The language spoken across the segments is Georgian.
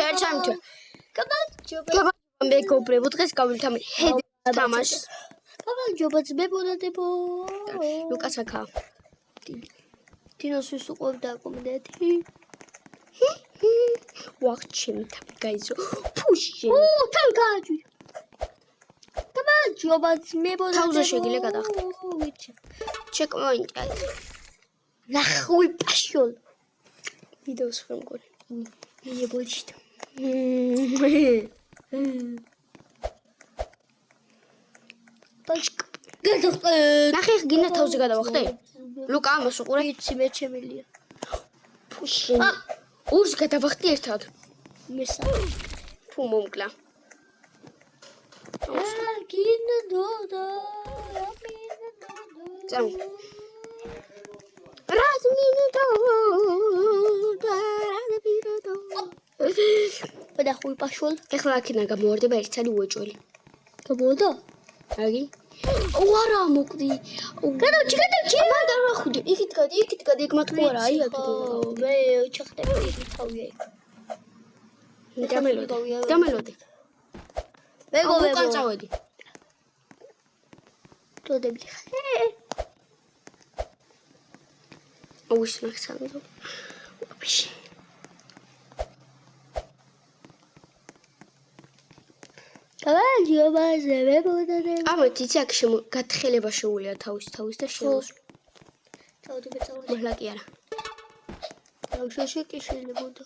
ერთამჩა. გამარჯობა მეგობრებო, დღეს გავვითამე ჰედ თამაშს. გამარჯობა ძმებო. ლუკასაკა. დინოს ვის უყვებდა კომედიათი? ვახჩემი თავი გაიზო. ფუში. თან გააჯვი. გამარჯობა ძმებო. თავზე შეგიძლია გადახტე. ვიცი. ჩეკპოინტი. ნახუი პაშოლ. ვიდეოს ხმგონი. მე ბოჭით. გადახტე. ნახე გინდა თავზე გადავახტე. ლუკა ამას უყურე. ვიცი მე ჩემილია. ფუში. ორს გადავახტი ერთად. მესამე. ფუ მომკლა. გინდოდა. წამ. რაზმინდოდა. გადახუი პაშოლ. ეხლა აქედან გამოვარდება ერთსალი უეჭველი. გამოვიდა? აგი. ვარა მოკვდი. გადავჭი. მან დავახუდე. იქით გადი, იქ მათ ხო არა, აი აქ. მე ჩახტები თავია იქ. დამელოდი. უკან წავედი. დოდები. აუს ნახსანდო. ვაფშე. გამარჯობა ზებებოდადე. ამეთ იცი აქ გათხელება შეუულია თავის და შეუსვი. თავდები წავედი. მართლა კი არა. თავშეში კი შეიძლებოდა.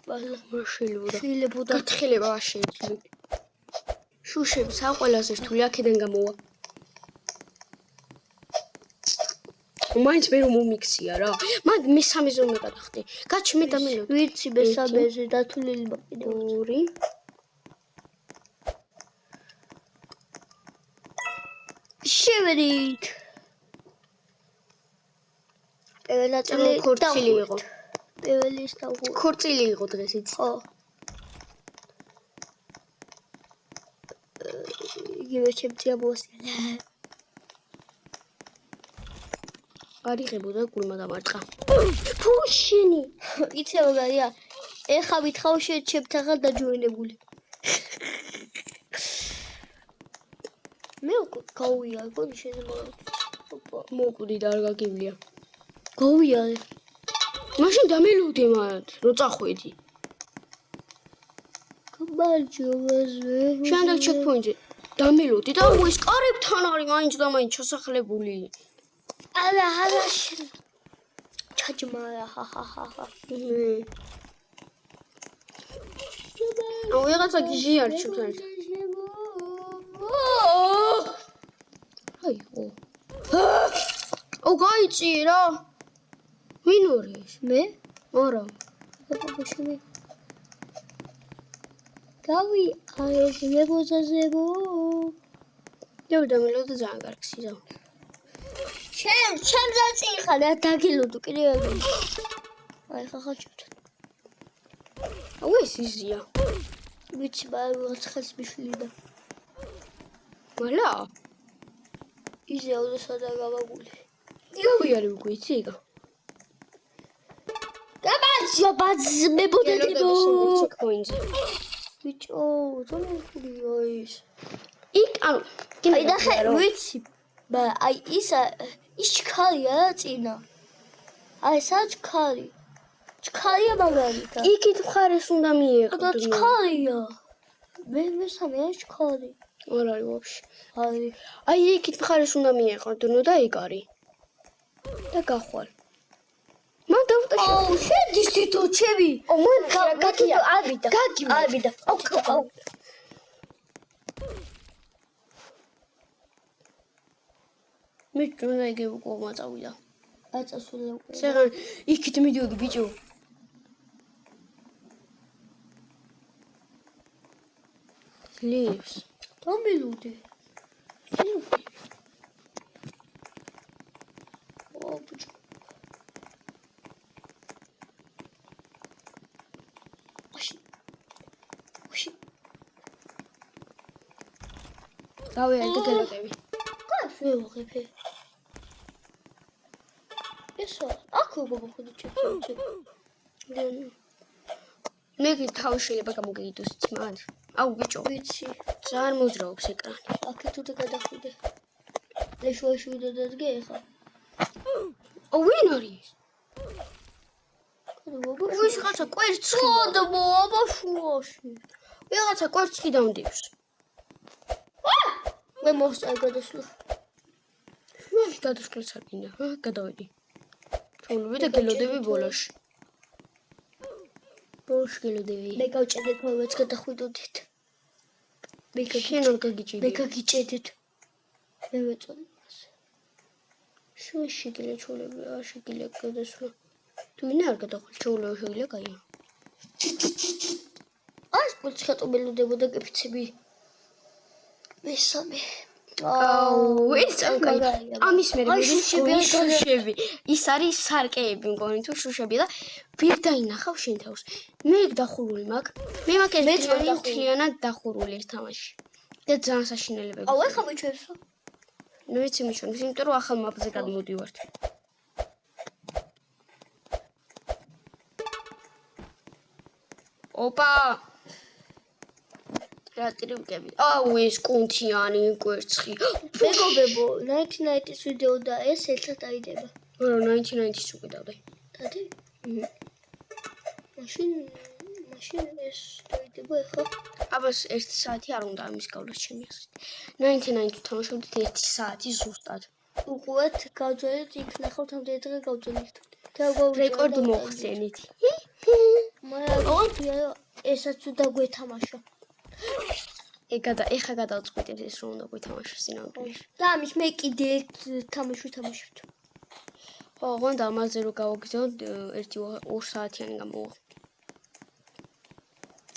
მართლა შეიძლება. შეიძლებოდა. გათხელება არ შეიძლება. შუშებს ამ ყველაზე რთული აქედან გამოვა. მაინც მე რომ მომიქცია რა. მან მესამე ზომი გადახტე. გაჩმე დამელოდი. ვიცი მესამეზე დათვლილი მაყიდე. 2 შევედით. პირველად ქორწილი იყო. პირველის დავუყო. ქორწილი იყო დღეს იცი. ხო. იგივე ჩემთია მოსილა. არიღებოდა გულმა დამარტყა. ფუშინი. იცი როგორია? ეხა ვითხოვ ჩემთაღა დაჯოინებული. მე უკვე გავია, გონი შეიძლება. მოკვდი და არ გაგივლია. გავია. მაშინ დამელოდი მათ, რო წახვედი. გამარჯობა ზვე. შემდეგ ჩეკპოინტზე დამელოდი და ეს კარებთან არის მაინც და მაინც ჩასახლებული. არა ჩაჯმა ჰაჰაჰა. აუ რაღაცა გიჟი არჩევთ ერთ. აიო. აუ გაიწი რა. ვინ არის? მე? არა. ბაბაშები. გავი არის მებოზაზებო. დამელოდი ძალიან კარგს იზა. ჩემ ზაწიხარ დაგილოდო კიდევ. აი ხახა ჩუთ. აუ ეს იზია. ვიცი բայց ხეს მიშლიდა. მალა? იზე ოდესადა გავაგული. იოვი არის უკვე იცი იგა. გამარჯობა ძმებოდადებო. ჩეკპოინტზე. ბიჭო, ზონხურია ის. იქ ანუ აი ნახე ვიცი. აი ის ჩქალია წინა. აი საჩქალი. ჩქალია მაგალითად. იქით მხარეს უნდა მიეყო. და ჩქალია. მე მესამე ჩქალი. არ არის ვაფშე. არის. აი იქით მხარეს უნდა მიეყო დნო და იქ არის. და გახვალ. მან დავტა აუ შედის თითო ჩემი. მან გაგია. ავიდა. აუ. მე თვითონ აიგე უკვე მაწავიდა. აწასულა უკვე. ცეღარ იქით მიდიოდი ბიჭო. ლიფს. დამილოდი. ოპჭ. ოში. გავიარდი გელოდები. კაც ვეღებე. ესო, აქ უკვე მოხდი ჩექჩე. მე თავი შეიძლება გამოგიგიდოს მან. აუ ბიჭო, ვიცი. ძალიან მოძრაობს ეკრანი. აქეთ თუ გადახვიდე. ლეშუაში ვიდოდადგე ახლა. აუ ვინ არის? ბაბა. ვიღაცა კვერცხი. და ბაბა შუაში. ვიღაცა კვერცხი დამდივს. მე მოსწავ გადასვლა. შუაში გადასვლაც არ გინდა. გადავედი. ჩაულობი და გელოდები ბოლოში. ბოლოში გელოდები. მე გავჭედეთ მოვეც გადახვიდოდით. შენ არ გაგიჭიდი. მე გაგიჭედეთ. მე ვეწოდი. შუაში შეგიძლია ჩაულები, არ შეგიძლია გადასვლა. თუ ვინ არ გადახვალ ჩაულები შეგიძლია კაია. ეს პოლიცი ხატობელოდებოდა კეფიცები. მესამე. აუ, ეს კაი. ამის მერე შუშები. ის არის სარკეები, მგონი თუ შუშებია და ვერ დაინახავ შენ თავს. მე დახურული მაქვს. მე მაქვს ეს მთლიანად დახურული ეს თამაში. და ძალიან საშინელებები. აუ, ეხა მიჩვევსო. მე ვიცი მიჩვენს, იმიტომ რომ ახალ მაპზე გადმოდივართ. ოპა! რა ტრიუკები. აუ, ეს კუნთიანი კვერცხი. მეგობებო, 99-ის ვიდეო და ეს ერთად აიდება. არა, 99-ის უკვე დავდე. დადი? მაშინ ეს დაიდება ახლა. აბას 1 საათი არ უნდა ამის გავლას ჩემი აზრით. 99 თუ თამაშობდით 1 საათი ზუსტად. უყურეთ, გავძველეთ, იქ ნახავთ ამდენი დღე გავძველით. რეკორდი მოხსენით. ესაც უნდა გვეთამაშო. ეხა გადავწყვიტეთ ეს რომ უნდა გვეთამაშოს სინამდვილეში. და ამის მე კიდე ერთ თამაში ვთამაშებთ. ხო, ღონდა ამაზე რომ გავაგზავნოთ 1-2 საათიანი გამოვა.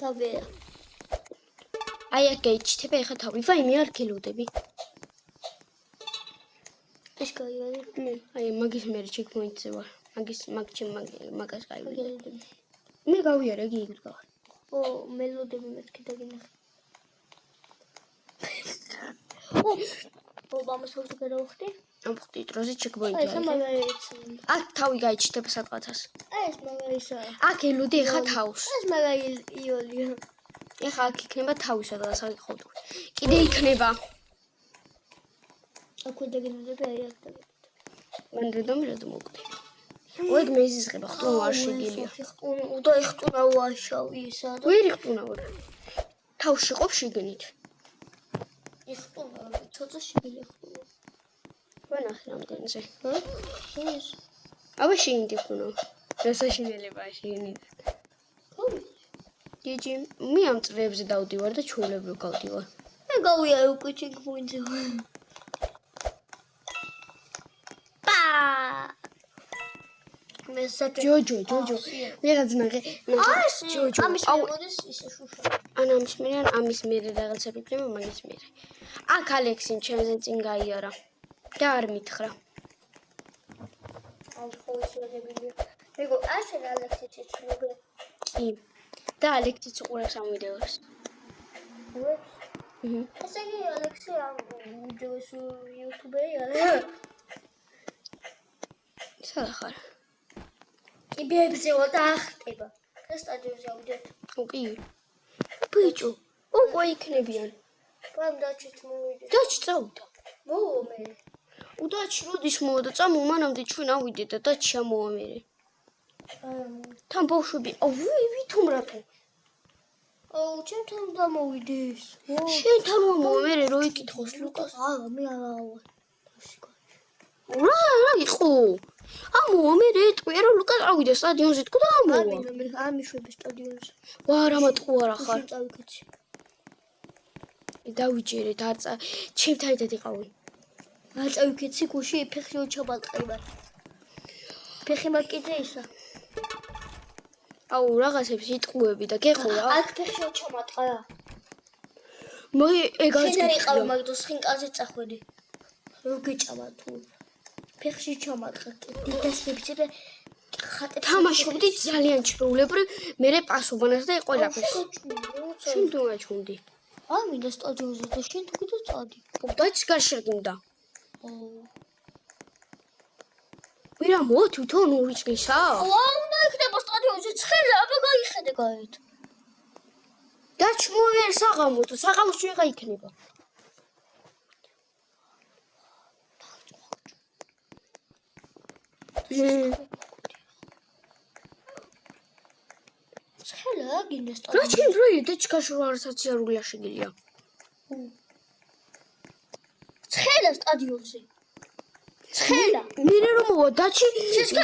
დავერა. აი აქ გაიჩიტება ეხა თავი, ვაიმე არ გელოდები. ეს გაიარე. აი მაგის მერე ჩეკპოინტზე ვარ. მაგას გაივიდა. გელოდები. მე გავიარე იგი იქ ვდგავარ. ო, მელოდები მეთქი დაგინახე. ო, ბამასოვზე გადავხდი? ამ ხტი დროზე ჩეკპოინტი აი, ეს არის. მაგარიც. აქ თავი გაიჩიტება სადღაცას. ეს მაგარისაა. აქ ელოდი ეხა თავს. ეს მაგარი იოლია. ეხა აქ იქნება თავი სადღაც აქ ხოვდი. კიდე იქნება. აქვე დაგინახები, აი აქ დაგინახე. მან რედომ მოვკვდი. ოღ მეზიზღება ხტუნ არ შეგიძლია. უნდა იხტუნა ვაშავი ისა და ვერ იხტუნავ. თავში ყოფ შიგნით. იხტუნა, ცოტა შეგიძლია ხტუნა. ვენახე რამდენზე. ეს აბა შიგნით იხტუნავ. რა საშინელებაა შიგნით. ჯიჯი, მე ამ წრეებზე დავდივარ და ჩულებრო გავდივარ. მე გავიარე უკვე ჩეკპოინტზე. ჯოჯო. ვიღაც ნახე. ჯოჯო. ამის მერე ისე შუშა. ამის მერე რაღაცა ვიქნება მაგის მერე. აქ ალექსიმ ჩემზე წინ გაიარა. და არ მითხრა. აუ, ხო ისე გებია. მეგო, ასე ალექსი ციცნობე. კი. და ალექსიც უყურებს ამ ვიდეოს. ესე იგი ალექსი ამ ვიდეოს იუთუბერია. საახარ. იბებზე ვადახტება. და სტადიონზე ავიდეთ. ოკი. ბიჭო, უკვე იქნებიან. ბამ დაჩით მოვიდეთ. დაჩი წავიდა. მე. უდაჩი როდის მოვიდა წამო მანამდე ჩვენ ავიდეთ და დაჩი ამოვა მე. თან ბავშვები, ვითომ რატო? აუ, ჩემთან დამოვიდეს. შენთან მომოვა მე რო იკითხოს ლუკას. მე არა. რა იყო? ამოვა მე ეტყვია რომ ლუკას ავიდა სტადიონზე თქო და ამოვა. ამიშვები სტადიონზე. ვარა მატყუარა ხარ. წავიქეცი. დავიჯერეთ არცა ჩემთან ერთად იყავი. არ წავიქეცი გუში ფეხი ჩაბალყება. ფეხი მაგკიდე ისა. აუ რაღაცებს იტყუები და გეხურა. აქ ფეხი ჩამატყა. მე ეგაც იყავი მაგდოს ხინკალზე წახვედი. რო გეჭამა თუ ფეხში ჩამატყა. დიდასებიცე და თამაშობდი ძალიან ჩროულებრივ, მერე პასობანას და ყველაფერს. შენ თუ გაჩუნდი. ამინდა სტადიონზე და შენ თუ კიდე წადი. დაჩი გარშეგინდა. ვირა მოთვითონ ორი წლისა? უნდა იქნება სტადიონზე ცხელი, აბა გაიხედე გაეთ. ჩმოვერ საღამოს და საღამოს ვიღა იქნება. ცხელა გინდა სტადიონში. რა ჩემ დროი დეჩქაში რა სოციალურია შეგილია. ცხელა სტადიონზე. ცხელა. მერე რომ მოვა დაჩი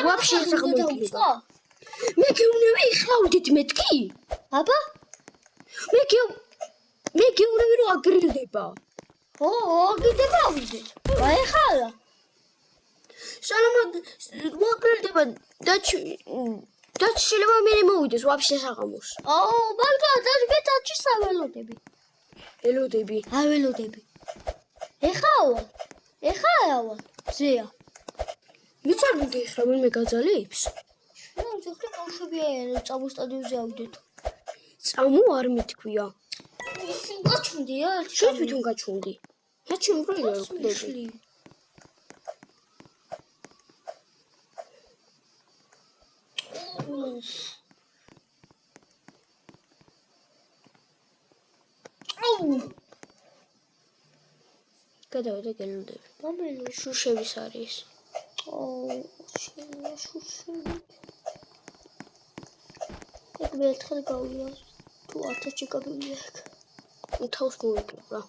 ვაფშე საღამო იქნება. მე გეუბნები იხავდით მეთქი? აბა? მე გეუბნები რომ აგრილდება. აგრილდება ავიდეთ. ეხლა. სანამ აგრილდება დაჩი შეიძლება მერე მოვიდეს ვაფშე საღამოს. მაგრამ დაჭი საველოდები. ელოდები. აველოდები. ეხლა ზეა. მეც არ მინდა ეხლა ვინმე გაძალებს. ზოხლი ბავშვებია წამო სტადიონზე ავიდეთ. წამო არ მithქვია. გაჩვენდია ერთი შენ თვითონ გაჩვენდი. რა ჩემ პროია ვკვდები. გადავედა გელოდები. მომელი შუშევის არის. შენია შუშები. ეგ მე ერთხელ გავია. თუ 1000-ში გავია ეგ. თავს მოვიკლებ რა.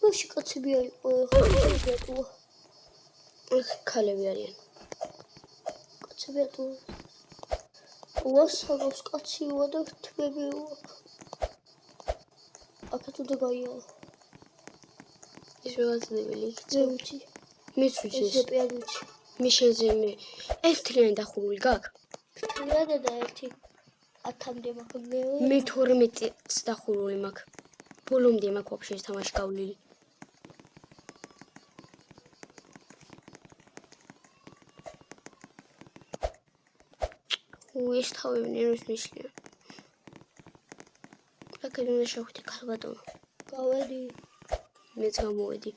ეში კაცები იყო ხალხი თუ ქალები არიან. კაცები თუ ვასაღოს კაცი ვარ და თბები ვარ. აქეთ უნდა გაიარო. ის ვიღაცდებელი ზევჩი. მეც ვიცი. ეს პიადუჩი. მიშელზე მე ერთლიანი დახურული გაქვს. ერთლიანი და ერთი 10-მდე მაქვს. მე 12-ს დახურული მაქვს. ბოლომდე მაქვს ვაფშე ეს თამაში გავლილი. ეს თავები ნერვს მიშლია. აქეთ უნდა შევხვდე ქალბატონო. გავედი. მეც გამოვედი.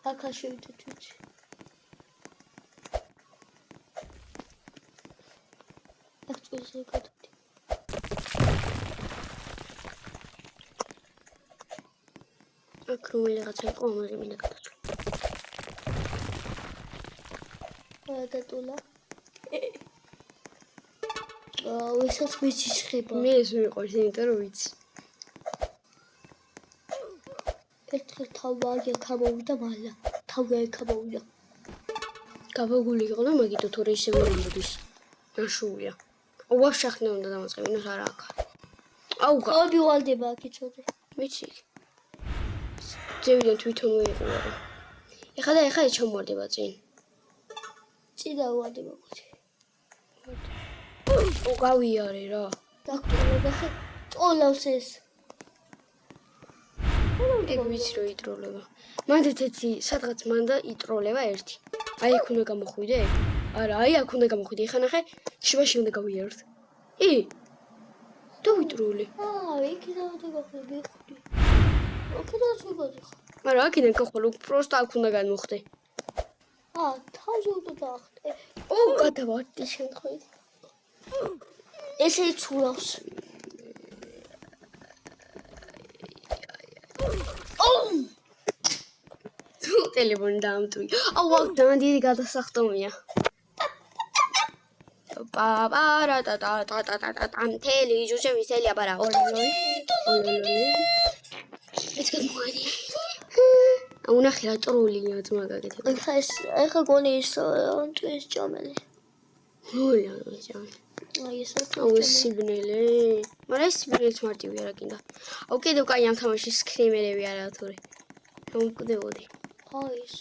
აქა შევიდეთ ვიცი. აქ წვეზე გადავდი. აქ რომელიღაცა იყო ამაზე მინდა გადაწვე. დატულა. ესაც ვიცი ხება. მე ეს მიყვარს, იმიტომ რომ ვიცი. ერთხელ თავი გამოვიდა მალა. თავი გამოვიდა. გავაგული იყო და მაგითო თორე ისე მომდის. ნაშულია. ვაფშე ახლა უნდა დამოწყებინოს არა აქ. გავდი ვალდება აქ იცოდე. ვიცი. ძევიდან თვითონ ვიყურე. ეხლა ეს ჩამოვარდება წინ. წინა ვალდება მოდი. გავიარე რა. დაქტორა და ხე ტოლავს ეს. ეგ ვიცი რომ იტროლება. მანდ თეთი სადღაც მანდა იტროლება ერთი. აი აქ უნდა გამოხვიდე? არა, აი აქ უნდა გამოხვიდე. ეხლა ნახე, შიბაში უნდა გავიაროთ. დავიტროლე. იქ დავდაგახები ხუდი. ოკეი და შეგოდი. არა, აქედან გახვალ, უბრალოდ აქ უნდა განმოხდე. თავზე უნდა დაახტე. გადავარდი შემთხვევით. ესე იცულავს. ტელეფონი დაამტვი. აქ დამდიდი გადასახტომია. პაპარა ტატატატატა მთელი ჯუშების თელი აბარა. ოლოლოი. ეს გამოდი. უნახე რა ტროლია ძმა გაკეთებ. ეხა გონი ის ტვის ჯამელი. ნოლა ჯამელი. ეს სიბნელე. მაგრამ ეს სიბნელეც მარტივი არა კიდე. კიდევ კაი ამ თამაშის სკრიმერები არა თორე. მომკვდებოდი. ეს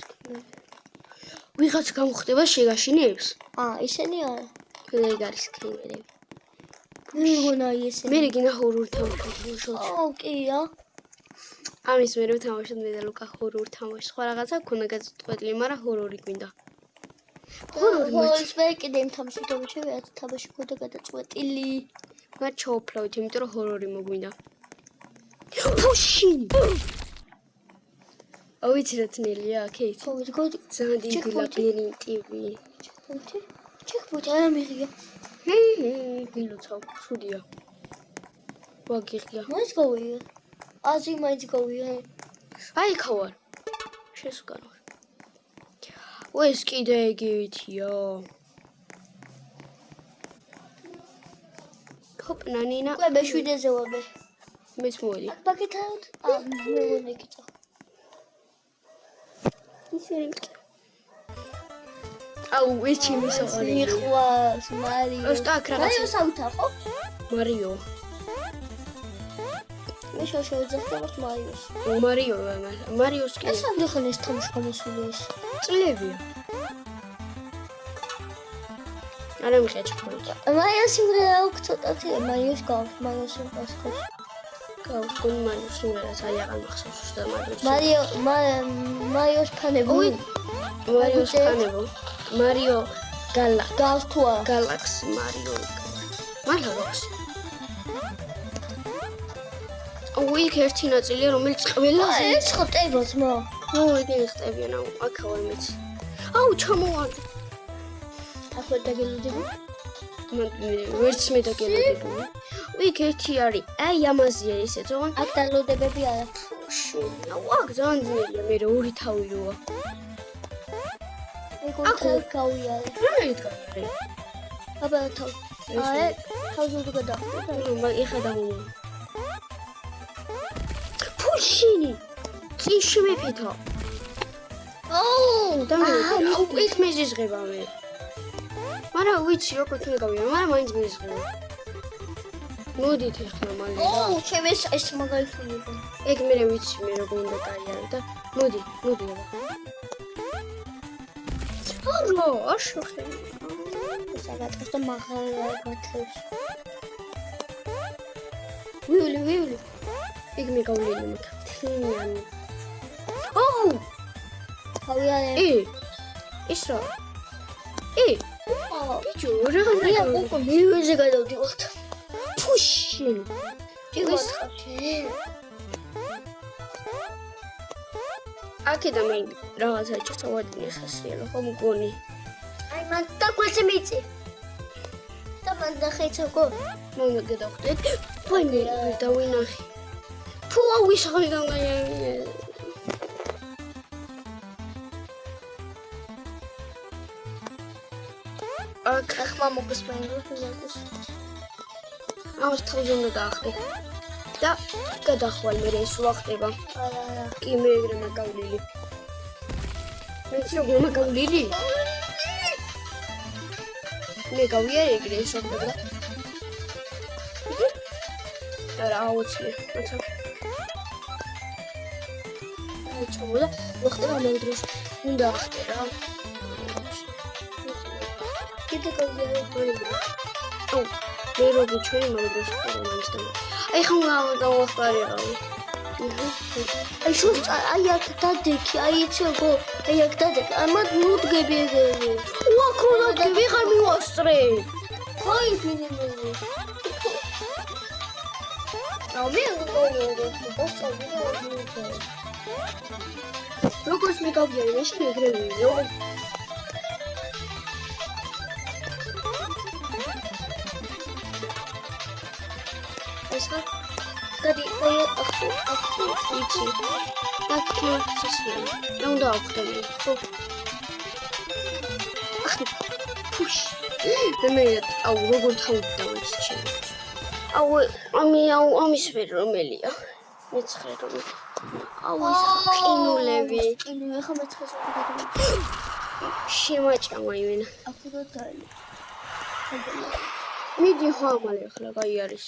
ვიღაც გამოხდება შეგაშინებს? ისენი არა. ეგ არის სკრიმერები. მე გონა ისენი. მე გინდა ჰორორი თამაშობ. კია. ამის მე ვთამაშობ მე და ლუკა ჰორორი თამაშს. სხვა რაღაცა ქონა გაწყვეტილი, მაგრამ ჰორორი გვინდა. ჰორორი მოიც მე კიდე იმ თამაშს დავიჩევი, რაც თამაში ქონდა გადაწყვეტილი. მაგრამ ჩაოფლავით, იმიტომ რომ ჰორორი მოგვინდა. ფუში! აუიცი რა ძნელია აქეთ? ხო, გოდი. ძალიან დიდი ლაბირინტივი. ჩეკბოთი არა მიღია. გილოცავ, ცუდია. ვაგიღია. მაინც გავია. აზი მაინც გავია. აი ხავარ. შესგან ვარ. ეს კიდე იგივეთია. ჰოპ, ნანინა. უკვე მეშვიდეზე ვარ მე. მეც მოდი. ბაკეთავთ? მე ვონეკითხა. ისე აუ, ეს ჩემი საყვარელი. მიყვარს მარიო. ოსტაკ რაღაცა. მარიო საუთა ხო? მარიო. მე შევძახოთ მარიოს. მარიო, მარიოს კი. ეს ამდენ ხან ეს თამაში გამოსული ის. წლებია. არა მიხეჭ ხოლმე. მარიოს იმრეა უცოტათი მარიოს გავს, მარიოს იმპასხოს. გავს გონ მარიოს იმრეა საიაღან მახსოვს უბრალოდ მარიოს ფანებო. მარიოს ფანებო. მარიო გავს თუ არა? გალაქს მარიო. მალაგავს. უი ერთი ნაწილია რომელიც ყველაზე ეს ხო ტებოც მა. ნუ იგი ხტებიან აუ აქა ვარ მეც. აუ ჩამოვარდი. ახლა დაგელოდები? ვერც მე დაგელოდები. უიქ ერთი არის. აი ამაზია ესე ძოვან. აქ დაგელოდებები არა. აუ აქ ძალიან ძნელია მე ორი თავი როა. აქ გავიარე. რა იტყვი? აბა თავ. აი თავზე გადახდა. ეხა დამოვა. ფუშინი. წიში მეფეთო. აუ, აუ იქ მეზიზღება მე. მაგრამ ვიცი როგორ თუ გავია, მაგრამ მაინც მეზიზღება. მოდით ახლა მალე. აუ, ჩემ ეს მაგარი ხდება. ეგ მე ვიცი მე როგორ უნდა გაიარო და მოდი აბა. არო, აშოხე. საგატყოს და მაგარი გათევს. ვიული. ეგ მე გავლილი მაგ. თინიანი. აუ! გავიარე. ის რა? ბიჭო, რა უკვე მივეზე გადავდივართ. ფუშინ. ჯიგოს. აქედან მე რაღაცა ჩავადინე სასიელო, ხო მგონი. აი მან დაგვეცე მიწი. და მან დახეცა გო. მოგედახდეთ. ვაიმე, დავინახე. ფუ ის ხალიდან გაიარე. ახლა მოგესმენდოთ ზაკუს. ამას თავზე უნდა დაახდე. და გადახვალ მე ეს ვახდება. არა. კი მე ეგრე მაგავლილი. მეც როგორ მაგავლილი? მე გავიარე ეგრე ეს ვახდება. არა აუცილე. მოცა. აი ჩამოდა. ვახდება მე დროს. უნდა ახდე რა. კიდე გავიარე. აუ მე როგორ ჩვენი მაგდროს პროგრამის და აი ხომ გავახტარიყავი. აი შუს აი აქ დადექი, აი იცოგო, აი აქ დადექი. ამათ მუდგები ეგრე. უაქროდაგე ვიღარ მივასწრე. ხოი ფინიმენი. აუ მე გოგო, პოსტავი და როგორც მე გავიარე, მაშინ ეგრე ვიო. გადი ახლა იცი დაქიოცისია რა უნდა ახდები ხო ახლა ფუშ მე აუ როგორ თავდავთ ჩემ აუ ამის ვერ რომელია მეცხრე რომ აუ ეს ყინულები ყინული ხა მეცხრეს შემაჭამა იმენა ახლა დაი მიდი ხომალე ახლა გაიარის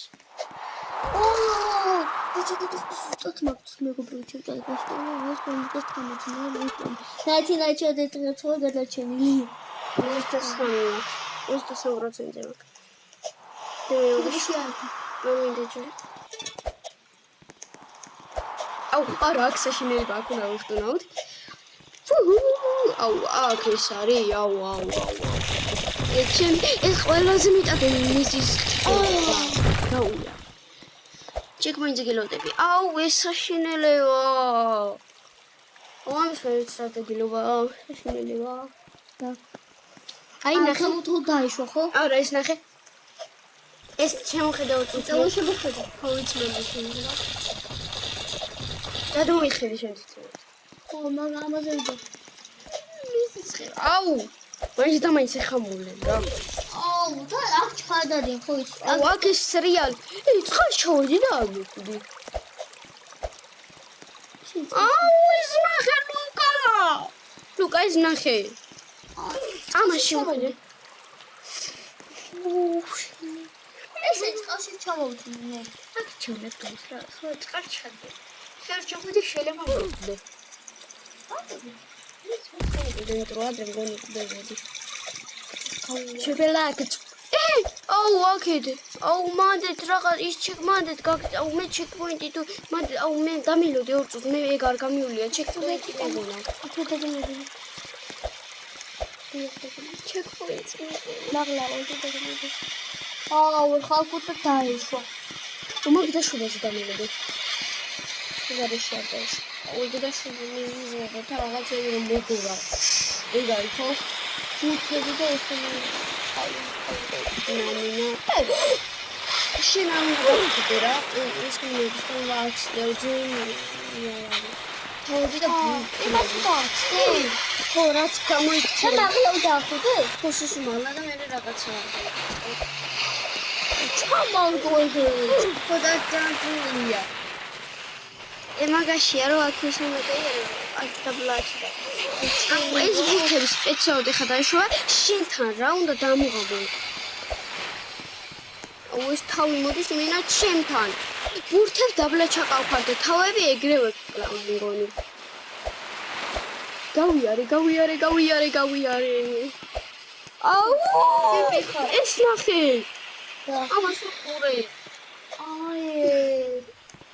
Tot maakt het meer op het je kijkt als je het gewoon best kan met je naam. Net je dit het zo dat je niet. Is dat samen? Is dat zo groot zijn ook? Au, arak se și ne bacu na uștu naut. Au, okay, sorry. Au. E ყველაზე მეტად მისის. აუ. ჩეკ მაინც გელოდები. აუ, ეს საშინელეო. ამის მე სტრატეგიულობა შინელება. და აი ნახე. თუ დაიშვა ხო? არა ეს ნახე. ეს შემოხედა უწუწო. წავა შემოხედა. ხო ვიცი მე შეიძლება. და მოიხედი შემოწუწო. ხო, მაგრამ ამაზე ვიდო. აუ! მაინც და მაინც ეხამულენ რა. აუ, და აქ ჩხადადიან ხო იცი? აუ, აქ ეს სერიალი. ცხალ ჩავედი და ამოკვდი. აუ, ეს ნახე ლუკა! ლუკა ეს ნახე. ამაში მოხედე. ესე წყალში ჩამოვიდნენ. აქ ჩავდეთ ეს რა. ხო, წყალ ჩადე. შევჭოდი შეიძლება მოვიდე. შებელაკ. აუ, აქეთ. აუ, მანდეთ რაღაც ის ჩეკმანდეთ გაკეთე. აუ, მე ჩეკპოინტი თუ მანდ აუ მე დამილოდი ორ წუთს. მე ეგ არ გამიულია ჩეკპოინტი ეგონა. აქეთ დაგემოდი. ჩეკპოინტი. მაგლა ოდი დაგემოდი. აუ, ხალხუთ დაიშვა. უმაგ დაშუბაზე დამილოდი. ეგარი შეარდაშ. აუ, ეგ დაშუბი მიზედა და რაღაცა რომ მოგურა. ეგ არის ხო? მუთები და ესენი. ნანინა. შენ არ მოგხვდი რა. ეს მიგსთან ვაჩდე ძინია. თავი და იმას ვაჩდე. ხო, რაც გამოიქცა. და მაგლა დაახუდე. ხო, შუშმალა და მე რაღაცა. ჩამოვიდე. ხო და დაძულია. ემაგაშია რომ აქ ის მომეტერია აქ დაბლაჩი და ეს ბურთები სპეციალურად ხა დაიშვა შენთან რა უნდა დამუღაბო აუ ეს თავი მოდის იმენა ჩემთან ბურთებს დაბლა ჩაყავხარ და თავები ეგრევე მგონი გავიარე აუ ეს ნახე ამას უყურე აი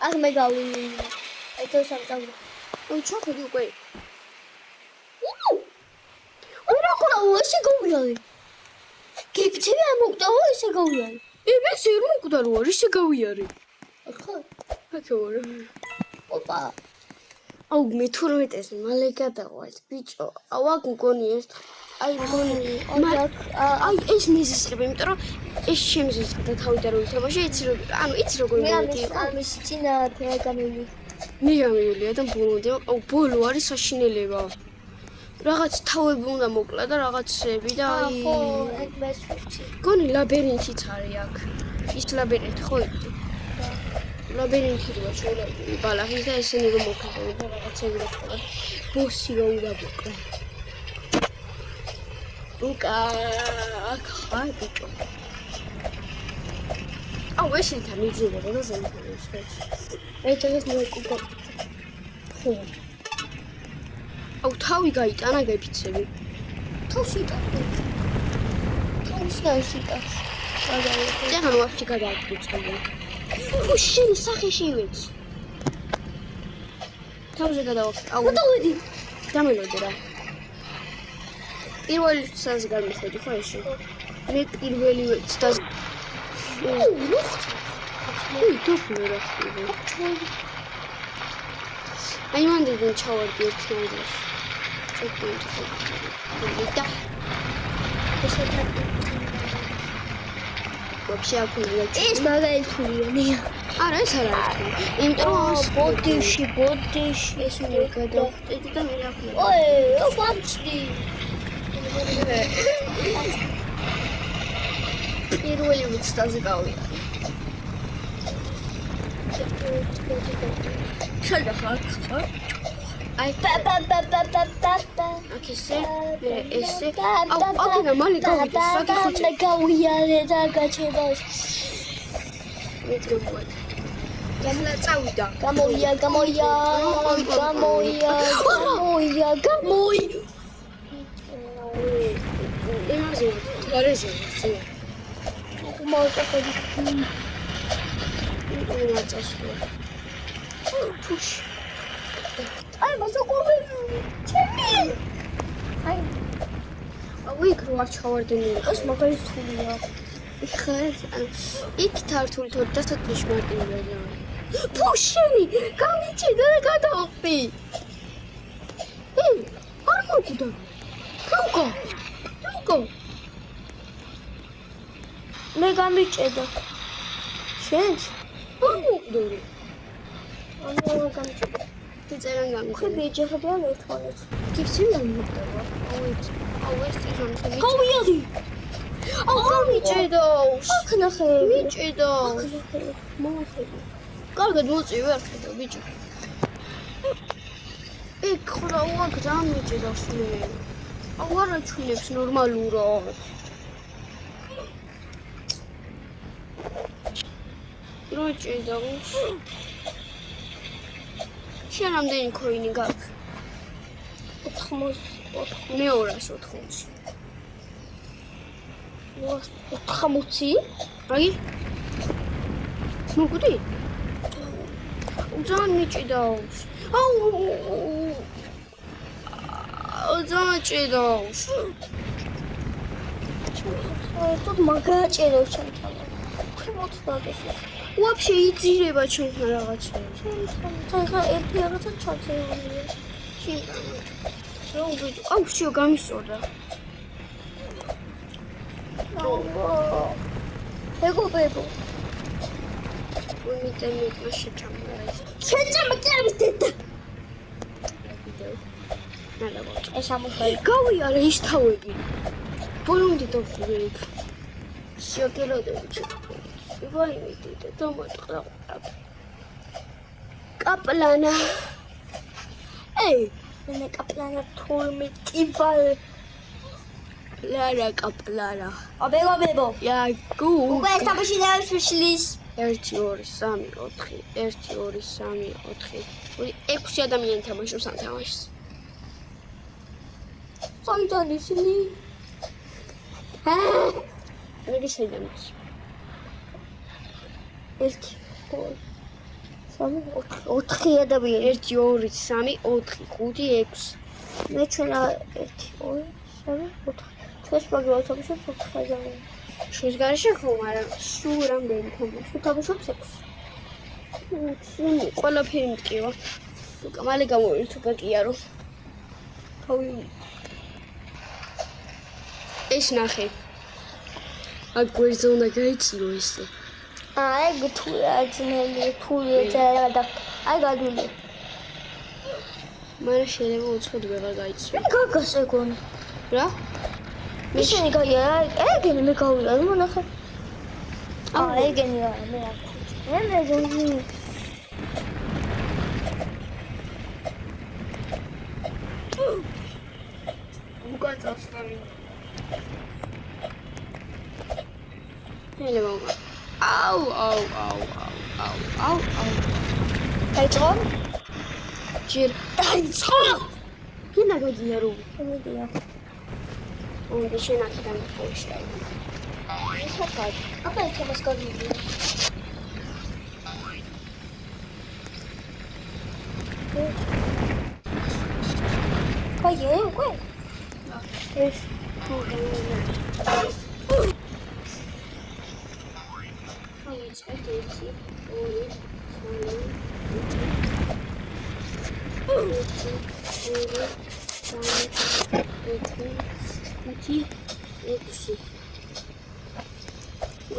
აქ მე გავინი ეს სამწაულო. ой, ჩახედი უკვე. რა ყოლა ესე გავიარე. გექცევი არ მოგდაო ესე გავიარე. მე სერ მოგდა რო არის ესე გავიარე. ხო. აკეორ. ოპა. აუ მე 12-ეს მალე გადავალ ბიჭო. აუ აქ მგონი ეს აი მგონი აი ეს მიზისხები, იმიტომ რომ ეს შემზისხდა და თავი და რო ითამაშე, იცი რომ ანუ იცი როგორ მოვიდი. ამის წინა ფერგამელი. მე გამიულია და ბოლომდე აუ ბოლო არის საშინელება. რაღაც თავები უნდა მოკლა და რაღაცები და აი ხო, ეგ მე ვიცი. გონი ლაბირინთიც არის აქ. ის ლაბირინთი ხო იცი? ლაბირინთი როა შეიძლება ბალახის და ესენი რომ მოხდება და რაღაცები რა თქმა უნდა ბოსი რა უნდა მოკლა. ლუკა აქ ხარ ბიჭო. აუ ესენთან მიძინება და ზემთან ის მე დღეს მოვიკუპა. ხო. აუ თავი გაიტანა გეფიცები. თავში ტაკე. თავში გაიშიტა. ძაღან ვაფშე გადააგდუწყები. უშენ სახეში ვეც. თავზე გადავახ. აუ გადავედი. დამელოდი რა. პირველი ცას გამიხედი ხო ეში? მე პირველი ცას ой, добре рахтები. აი მანდიდან ჩავარდი ერთმანეთს. ჩეკპოინტი ხო. და ესე вообще აქულა ეს მაგალითურია. არა ეს არ არის თუ. იმიტომ რომ ბოდიში ეს მე გადავხტედი და მე აქულა. ой, ოპამჩი. პირველი უცდაზე გავიდა. შალდა ხარ. აი აქ ესე ესე აუ აკენა მალე გავიდეს რა გიხოჭე გავიარე და გაჩერდა მე დროგვად გამლა წავიდა გამოია იმაზე თარეზე მოუწოდი იმაცასო ფუშ აი მასოყურე ჩემი აი აუ იქ რო არ ჩავარდენი ეს მაგალითურია ხარ იქ თართული თორ და სათაშ მარტივია ფუშენი გამიჭიდა და გადავხდი უნდა. Ლუკო. მე გამიჭედა. შენც? მომდორი. ანუ გამიჭედა. იწერან გამიჭედა. ხები ეჯახებიან ერთმანეთს. გიფცი გამიგდება. აუ ეს ტიჟონი. გავიადი. გამიჭედავს. აქ ნახე. მიჭედავს. მოხები. კარგად მოწივე არ ხედავ ბიჭო. იქ ხრავა ძალიან მიჭედავს მე. აუ არა ჩვინებს ნორმალურად. როჭედავს. შენ რამდენი ქოინი გაქვს? 80. მე 280. 80? აი? მოგვდი? ძალიან მიჭედავს. ძალიან ჭედავს. თუ მაგაჭერო ჩემთან. ხემოწდადეს. ვაფშე იძირება ჩვენთან რაღაცა. ჩემთან ხა ერთი რაღაცა ჩაწერილია. შინთან. რა უბედო? აუ შიო გამისწორდა. ეგობებო. ვიმიტემიტმა შეჭამდა ეს. შეჭამა კერვის დედა. ეს ამოხაი. გავიარე ის თავები. ბოლომდე დავხურე იქ. შოკეროდები ჩქო. ვაიმედი და დამატყრა. კაპლანა. მე კაპლანა 12 ვალ. ლარა კაპლარა. აბეგობებო. იაგუ. უკვე სტაბში დავშლის. 1 2 3 4 1 2 3 4 6 ადამიანი თამაშობს ამ თამაშს. სანჯანი სილი. მე შეიძლება. 1 2 3 4 ადამიანი. 1 2 3 4 5 6. მე ჩვენ 1 2 3 4. ჩვენს პროგრამაში 4 ადამიანი. შუის გარეშე ხომ არა სულ რამდენი თამაში თამაშობს 6. ყველაფერი მტკივა. ლუკა მალე გამოვიდეთ უკაკიარო. თავი ეს ნახე. აქ გვერდზე უნდა გაიწირო ესე. ეგ თუ აძნელი თუ ეძარა და აი გადული. მარა შეიძლება უცხოდ ვეღარ გაიწირო. მე გაგას ეგონი. რა? ისინი გაია, ეგენი მე გავიდა, მონახე. ეგენი არა, მე არ ხუჭი. მე გონი. უკან წავსვამი. ნელე მამა. აუ. დაიწყო? ჯერ დაიწყო. კინა გაგიარო. მოდია. უნდა შენახიდან ხოშა. ის ხარ. აბა ეს გაგიდი. კაიე, უკვე? ეს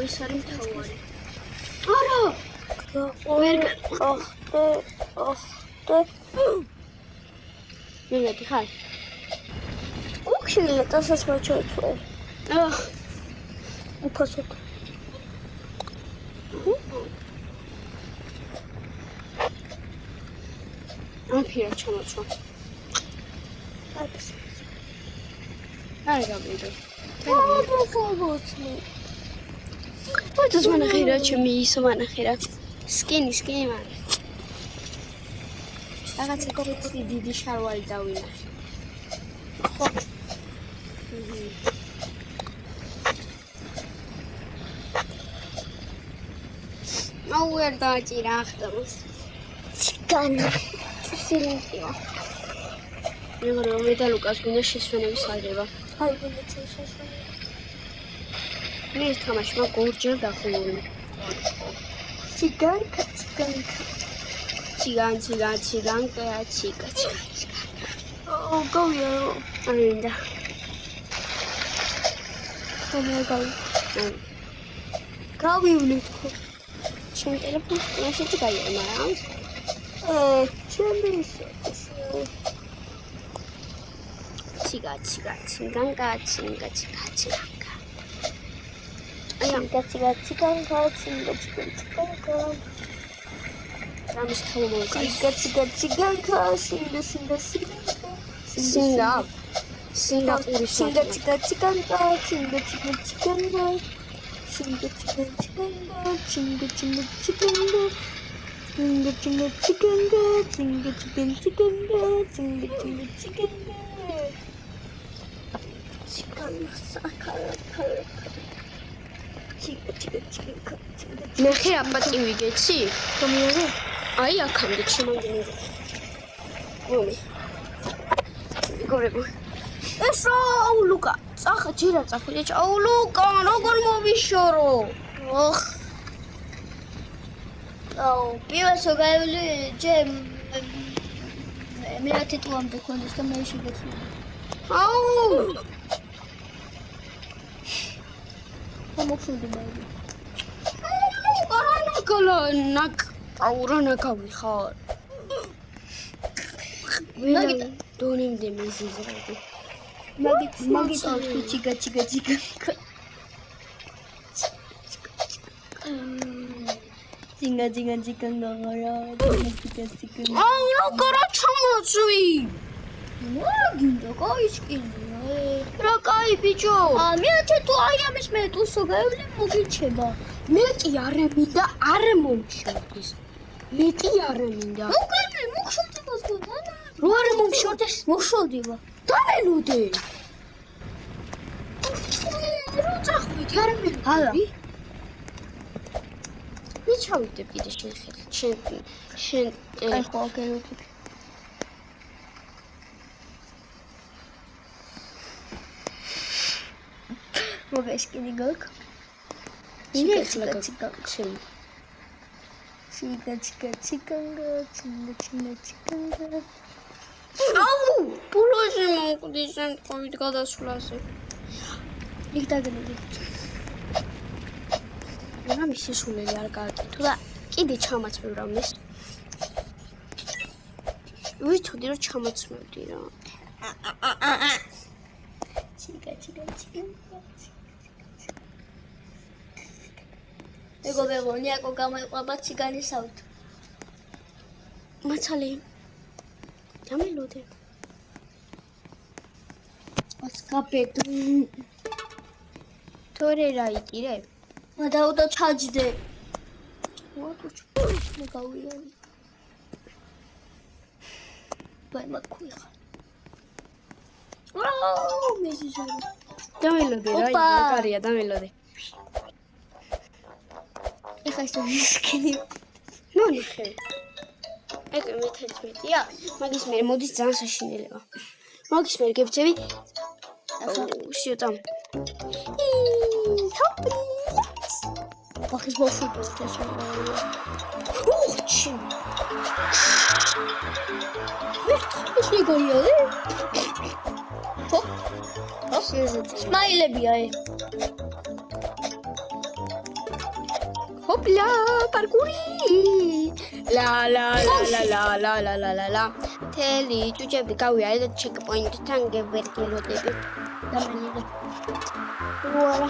ეს არის თავარი. არა! მიგეთი ხარ? უხშილა დასას მაჩოთო. უფასოთ. აფირა ჩამოწვა. არ გამიდო. ფობოთნი. ვაძს მანახერა ჩემი ის მანახერა. სკინი მან. რაღაცა კოპი დიდი შარვალი დავინახე. ხო. აუ ვერ დაჭირა ახტომს. ციგანი. სილენტია. მეგონა მე და ლუკას გვინდა შესვენების აღება. აი მე შესვენები. მე ეს თამაშმა გორჯერ დახურული. ციგანკა. ციგანკა. გავიარო. ამინდა. გავივლით ხო? შენ ტელეფონს კლასში გაიარე, მაგრამ ჩემი ციგა. რამის თავი მოვკარს. სინგაპურის ნახე აპატივი გეცი? კომიარე? აი აქამდე შემოგინე. რომი. გორებო. ეს აუ ლუკა, წახა ჯერა წახული. აუ ლუკა, როგორ მოვიშორო? ოხ. აუ, პირველსო გაივლი ჯემ მე ათიტუამდე ქონდეს და მე შეგეცვლი. აუ. ამოხსოვდი მაინც. კორონაკოლონაკ აურონა გავიხარ. მაგით დონემდე მეზიზრები. მაგით ჩიგა. Tinga gagara. აუ რა კარა ჩამოწვი. მაგინდა გაიშკინე. რა კაი ბიჭო. მე ათეტუ აი ამის მე თუსო გაივლი მოგიჩება. მეტი არ მინდა არ მომშორდეს. მეტი არ მინდა. მოგივლი მოგშორდებას გონა. რო არ მომშორდეს მოგშორდება. დამელოდე. რო წახვით არ მინდა. ჰალა. მიჩავიდე კიდე შენ აი ხო გელოდი. მოგეშკინი გოგ. ჩიკა. აუ, პულოჟი მომკვდი შენ ყოვით გადასვლაზე. იქ დაგენები. რა მისი სულელი არ გააკეთო და კიდე ჩამაცმევ რამეს. ვიცოდი რომ ჩამაცმევდი რა. ჩიკა. მეგობრებო, ნიაკო გამოიყვება ციგანის ავტო. მაცალე. დამელოდე. ასკაპეთ. თორე რა იტირე? მადაუდა ჩაჯდე. ვაკუჩ, მე გავიარე. ბაი მაქუიხა. აუ, მეზიზარი. დამელოდე რა, მაგარია დამელოდე. ეხა ის მისკინი. ნახე. ეგ მე-11-ია, მაგის მე მოდის ძალიან საშინელება. მაგის მე გებწევი. ახლა შიოტამ. ახის ბოშუტო წესო. უხჩი. ის მეგოიოლე? ხო? შეიძლება. სმაილებია ე. Hopla, parkouri. La. Teli, ჯუჯები გავიარე და ჩეკპოინტთან გევერგელოდები. დამენილი. უარა.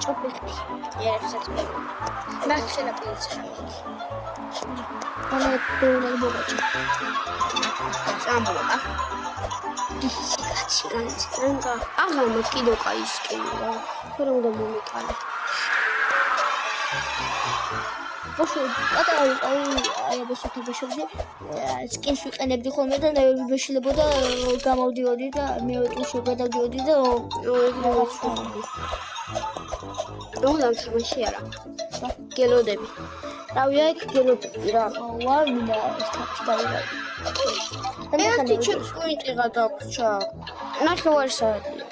ჩოპიხი. ერებსაც მე. ნახელა პილცი. ანა დონა მოგაჭი. სამბლოკა. განცანკა. აღარ კიდო კაისკენია. თორემ უნდა მომიყალე. ბოშო, აი ბოშოთა ბოშობდი, სკინს ვიყენებდი ხოლმე და ბეშილებოდა გამოვდიოდი და მე უტუშო გადავდიოდი და რომ თამაში არა. გელოდები. რავია იქ გელოდები რა. ვარ მინდა ეს თამაში დავიღე. ერთი ჩეკპოინტი გადაგვრჩა. ნახევარი საათია.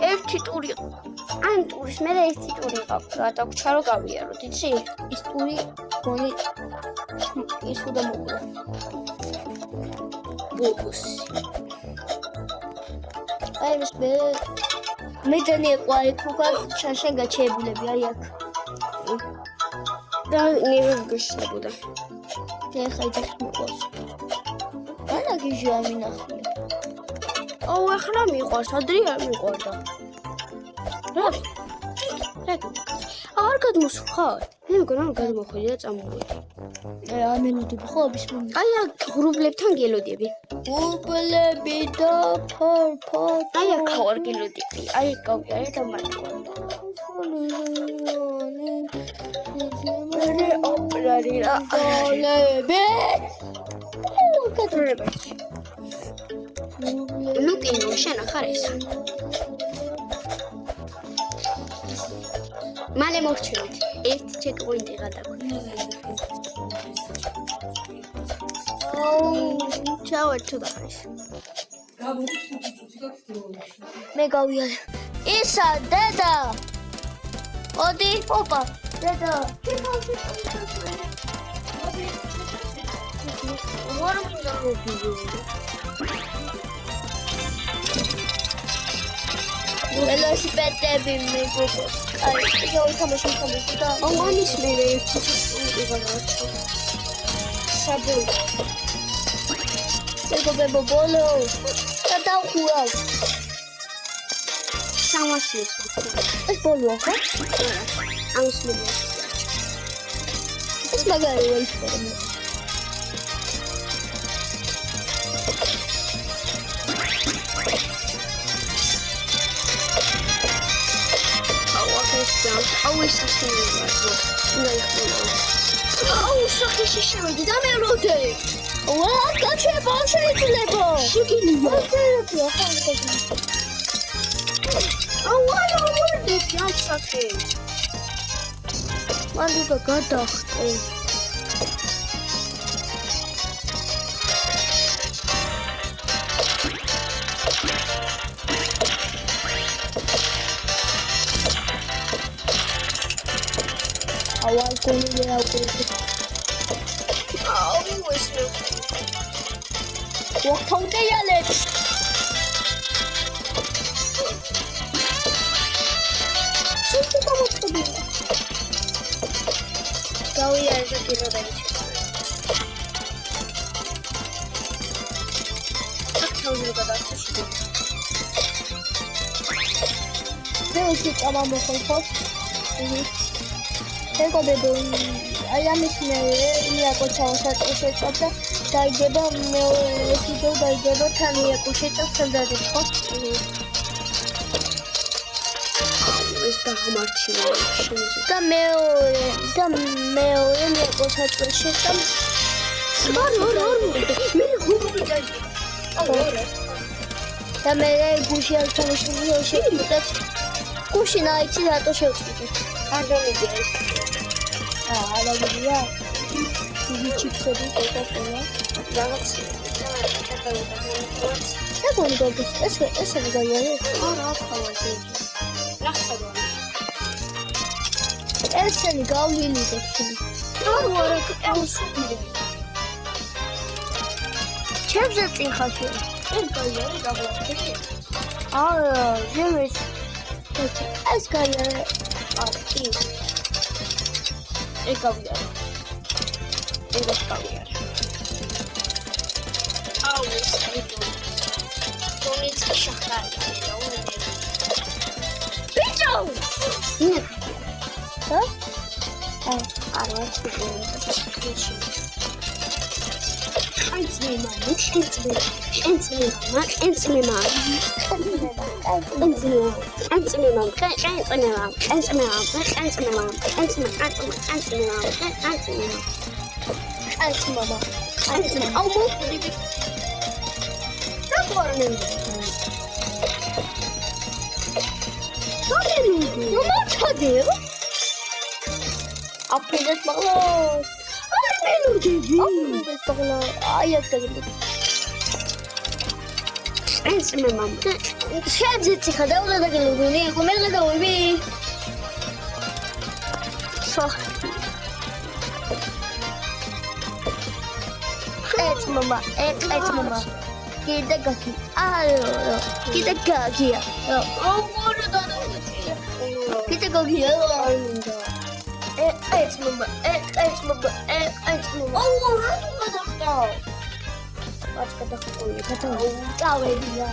ერთი ტური. ან ტურის მე ერთი ტური გადაგვრჩა რომ გავიაროთ, იცი? ის ტური გონი ის უნდა მოკლა. ბუბუსი. აი ეს მე დენი ეყვა იქუგა შენ გაჩეებულები აი აქ. და ნიგუშებოდა. ეხა ის მოყავს. ანა გიჟი ამინახული. აუ ახლა მიყვარს, ადრე არ მიყვარდა. რა? არ გადმოსხარ? მე მგონა რომ გადმოხვიდე და წამოვედი. ამელოდები ხო ბისმილლა. აი აქ ღრუბლებთან გელოდები. უბლები და ფორფორ. აი აქ ხარ გელოდები. აი აქ გავიარე და მარტივდა. მე ოპერარი რა. ოლები. კატრებაში. ლუკინო შენ ახარ ეს. მალე მოვჩვენეთ. ერთი ჩეკპოინტი გადაგვიყვანეთ. ჩავა თუ დახარიშ. მე გავიარე. ისა დედა. ოდი, ოპა. დედა. ვარ მინდა მოვიდო. ველოსიპედები მეგობრებო. აი, იო თამაში და ამანის მე ერთი ჩეკპოინტი გადავრჩა. საბოლოო. მეგობრებო ბოლო. და დავხურავ. სამასლის ეს ბოლოა ხო? ამის მე. ეს მაგარი ვაიფორია. აუ ეს ასეულია. აუ სახეში შევედი და მე როდე? ვა, გაჩება შეიძლება. შეგიძლია. აუ ვარდი ამ სახე. მანდ და გადახტე. Awal koni le aku. აუ ეს მე. Waktu ya le. Siapa kamu tadi? Kau ya itu kira dari situ. Tak tahu juga dah sudah. Dia usik apa mau kau? მეგობრებო, აი ამის მე იაკო ჩავსად შეჭდა დაიდება მეორე ვიდეო დაიდება თან იაკო შეჭდა დაიდება ხო? ეს დაღმართია შენზე. და მეორე იაკო ჩავსად შეჭდა. არ მე გუგლი დაიდება. და მე გუში არ ჩამოშვილო შეჭდა. გუში ნაიცი რატო შევწყვიტე? არ დამიგია ეს. ალაგია. იგი ჩიფსები კოკა-კოლა. რაღაც და გონგოს ეს გაიარე. არა ხავაზე. ნახსავა. ესენი გავლილი დექში. არა ევსუბიდე. ჩემზე წინ ხაში. ეს გაიარე დაღლაფი. არა, ზემეს. ეს გაიარე. კი. ეს გავიარე. ეს გავიარე. აუ ეს ვიდეო. თონიც შახარია. ბიჭო! ჰა? არა ვაჩვენე. Aprendes bagla. Aprendes bagla. Ayak da geldi. Ensin mamam. Şebzeti kadar orada geldi. Ne? Kumel da oybi. Sah. ეწმობა, ეწმობა. კიდე გაგი. ალო, კიდე გაგია. აუგორო დანაუჭია. კიდე გაგია. ეწმობა. აუგორო გადახტა. ვაც გადახტული, წავედია.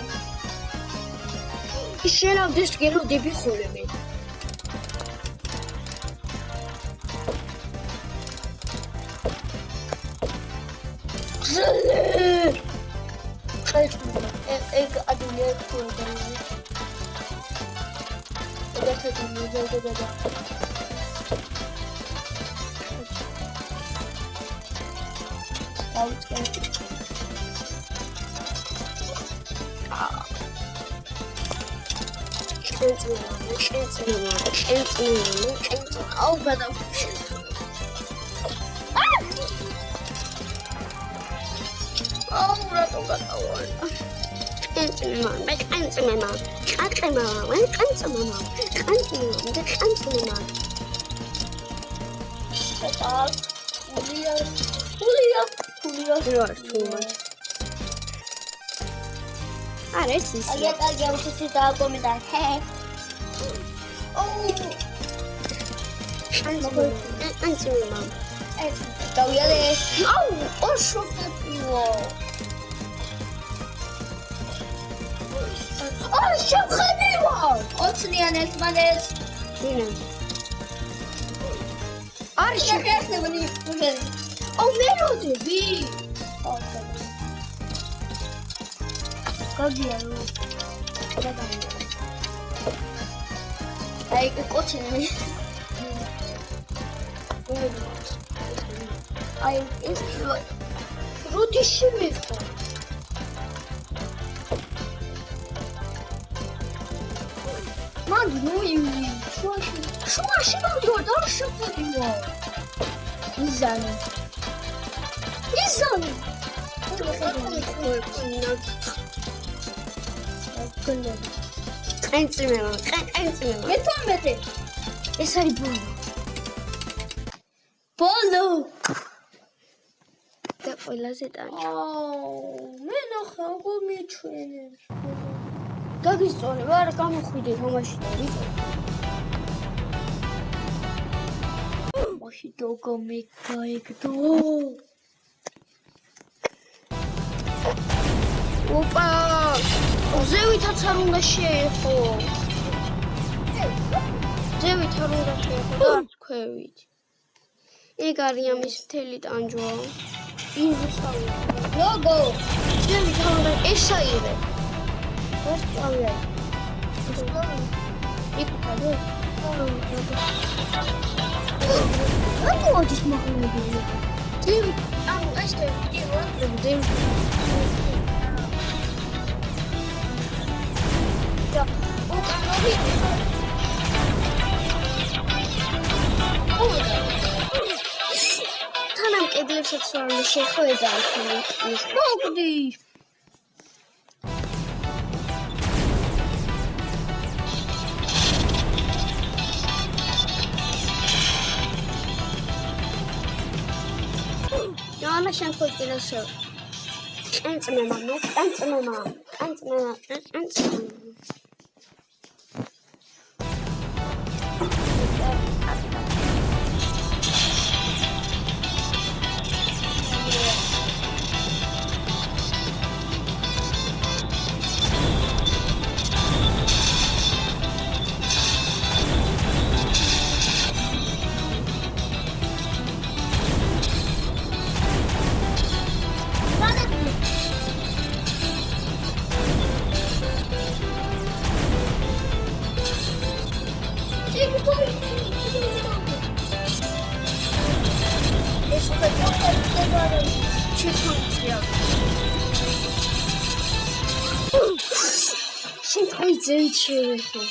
შენავდეს გელოდები ხოლმე. ეგ ადუნე ხოდა. აუ გადავ რატო გადავარ? კენწმემა. არა ეს ის. აი აუჩი დააკომენტა. ჰე. კენწმემა. გავიარე. აუ, ოშოფატიო. შეხებივა. ოცნიან ერთმანეთს. დინა. არ შეხებნი. აუ მე როდები? გაგია. აი კოჩინე. აი ეს როდი შემეხა? მანდი ნუი შუაში მოვიდოდი და არ შეხებივა. იზანი. კენწმემა. მეთორმეტე. ეს არის ბოლო. ბოლო. და ყველაზე ტანჯ. მე ნახე როგორ მიჩვენე. გაგისწორებ არა გამოხვიდე თამაში და ვიწო. მაში დოგო მეკაიგდო. ოპა! ზევითაც არ უნდა შეეხო. ზევით არ უნდა შეეხო და არ თქვევით. ეგ არის ამის მთელი ტანჯვა. ლოგო. ზევით არ უნდა ესაიღე. ეს წავია. იქ კადო. რატო ოდის მაგნებია? ზევით, ანუ ეს ვიდეო ზევით. და უკანოვი. თანამ კედლებსაც რომ შეხვედა ის. მოგდი. Yana შენ ხო წინასო. კენწმემა. შენ თქვი ზევით შევეხო.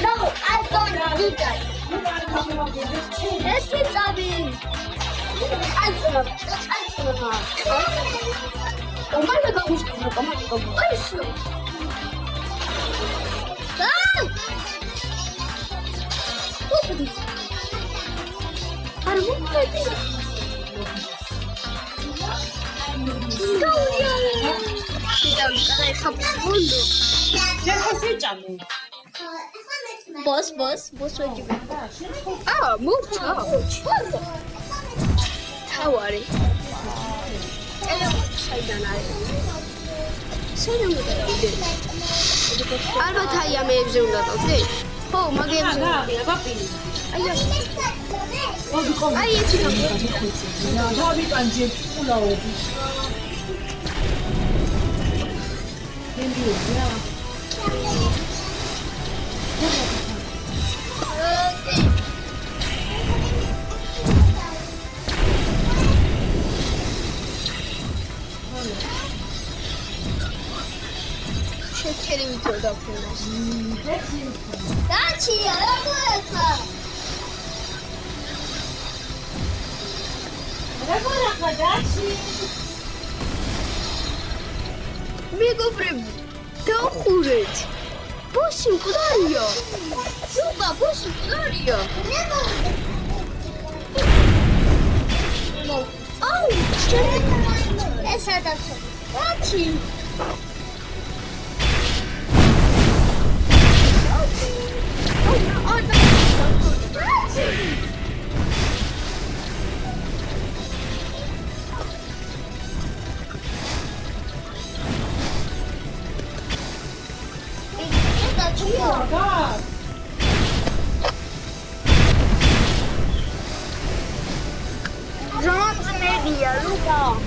No, I don't do that. Let's get something. Boss, what you do? Ah, move თავარი. საიდან არის? საიდან უნდა დავიდე? ალბათ აი ამეებზე უნდა დავდე? ხო, მაგებზე. აი ეს. აი ეს რა? დავიკანჯებ ყულაობი. მენდია. შეკერი ვიწო დაფრენას. Dachi, რა დაჩი? მეგობრები, დავხურეთ. ბოსი მკვდარია. შუღა, ბოსი მკვდარია. აუ, ეს ადაცო. დაჩი. Jones media, Luca.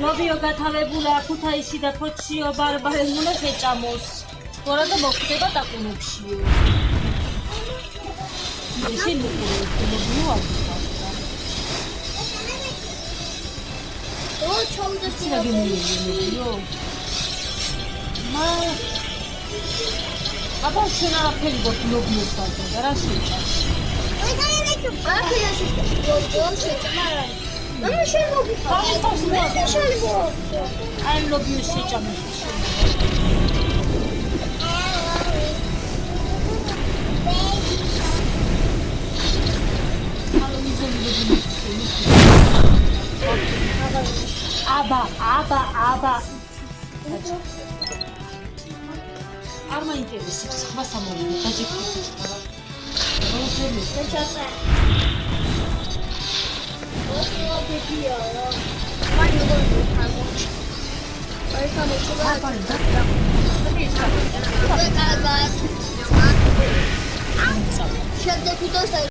ნობიო გათავებულა ქუთაისში და ფოჩიო ბარბარემულა შეჭამოს. თორა და მოხდება დაკუნებშიო. ისე ნობიო აღიქვა. ო ჩაუდეცი ნობიო. მა აბა შენ არაფერი გქნობიოს თალკო და რა შეჭამს. Mama შეიძლება. I love you შეჭამს. აბა. არ მაინტერესებს სხვა სამომავლო დაჯექილი. Shut the